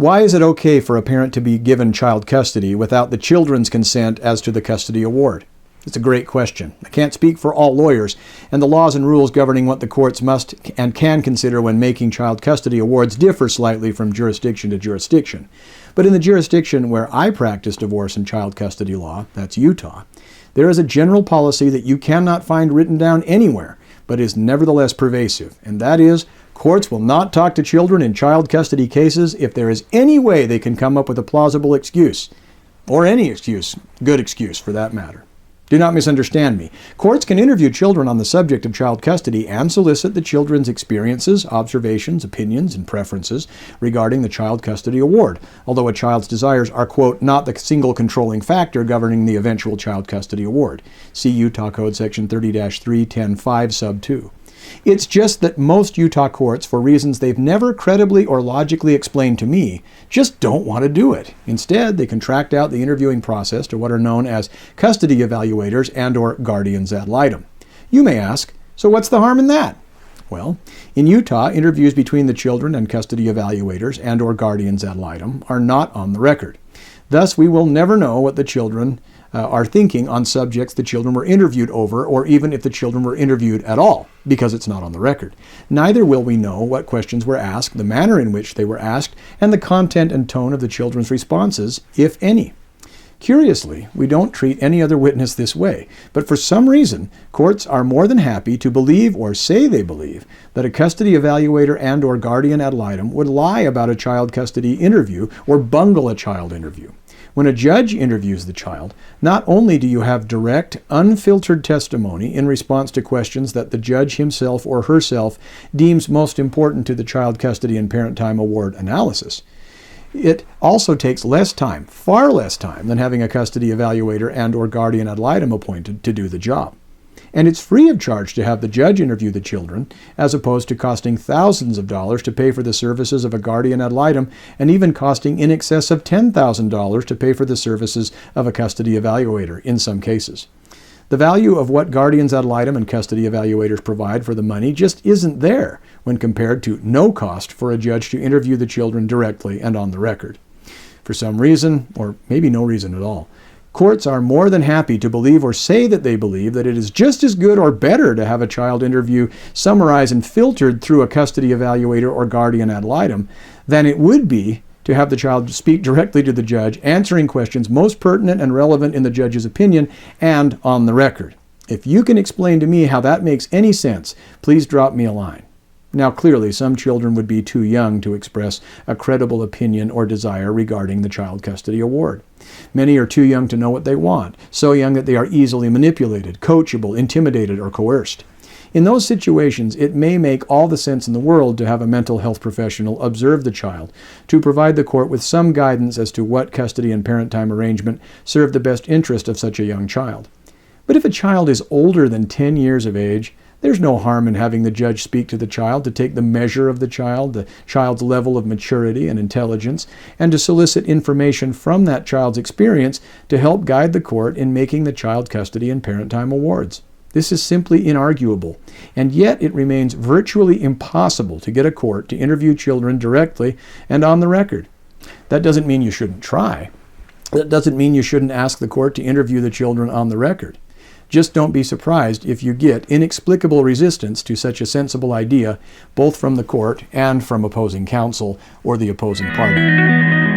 Why is it okay for a parent to be given child custody without the children's consent as to the custody award? It's a great question. I can't speak for all lawyers, and the laws and rules governing what the courts must and can consider when making child custody awards differ slightly from jurisdiction to jurisdiction. But in the jurisdiction where I practice divorce and child custody law, that's Utah, there is a general policy that you cannot find written down anywhere, but is nevertheless pervasive, and that is, courts will not talk to children in child custody cases if there is any way they can come up with a plausible excuse, or any excuse, good excuse for that matter. Do not misunderstand me. Courts can interview children on the subject of child custody and solicit the children's experiences, observations, opinions, and preferences regarding the child custody award, although a child's desires are, quote, not the single controlling factor governing the eventual child custody award. See Utah Code Section 30-310.5 sub 2. It's just that most Utah courts, for reasons they've never credibly or logically explained to me, just don't want to do it. Instead, they contract out the interviewing process to what are known as custody evaluators and or guardians ad litem. You may ask, so what's the harm in that? Well, in Utah, interviews between the children and custody evaluators and or guardians ad litem are not on the record. Thus, we will never know what the children are thinking on subjects the children were interviewed over, or even if the children were interviewed at all, because it's not on the record. Neither will we know what questions were asked, the manner in which they were asked, and the content and tone of the children's responses, if any. Curiously, we don't treat any other witness this way, but for some reason, courts are more than happy to believe or say they believe that a custody evaluator and or guardian ad litem would lie about a child custody interview or bungle a child interview. When a judge interviews the child, not only do you have direct, unfiltered testimony in response to questions that the judge himself or herself deems most important to the child custody and parent time award analysis, it also takes less time, far less time, than having a custody evaluator and or guardian ad litem appointed to do the job. And it's free of charge to have the judge interview the children, as opposed to costing thousands of dollars to pay for the services of a guardian ad litem, and even costing in excess of $10,000 to pay for the services of a custody evaluator in some cases. The value of what guardians ad litem and custody evaluators provide for the money just isn't there when compared to no cost for a judge to interview the children directly and on the record. For some reason, or maybe no reason at all, courts are more than happy to believe or say that they believe that it is just as good or better to have a child interview summarized and filtered through a custody evaluator or guardian ad litem than it would be to have the child speak directly to the judge, answering questions most pertinent and relevant in the judge's opinion and on the record. If you can explain to me how that makes any sense, please drop me a line. Now, clearly, some children would be too young to express a credible opinion or desire regarding the child custody award. Many are too young to know what they want, so young that they are easily manipulated, coachable, intimidated, or coerced. In those situations, it may make all the sense in the world to have a mental health professional observe the child to provide the court with some guidance as to what custody and parent time arrangement serve the best interest of such a young child. But if a child is older than 10 years of age, there's no harm in having the judge speak to the child to take the measure of the child's level of maturity and intelligence, and to solicit information from that child's experience to help guide the court in making the child custody and parent time awards. This is simply inarguable, and yet it remains virtually impossible to get a court to interview children directly and on the record. That doesn't mean you shouldn't try. That doesn't mean you shouldn't ask the court to interview the children on the record. Just don't be surprised if you get inexplicable resistance to such a sensible idea, both from the court and from opposing counsel or the opposing party.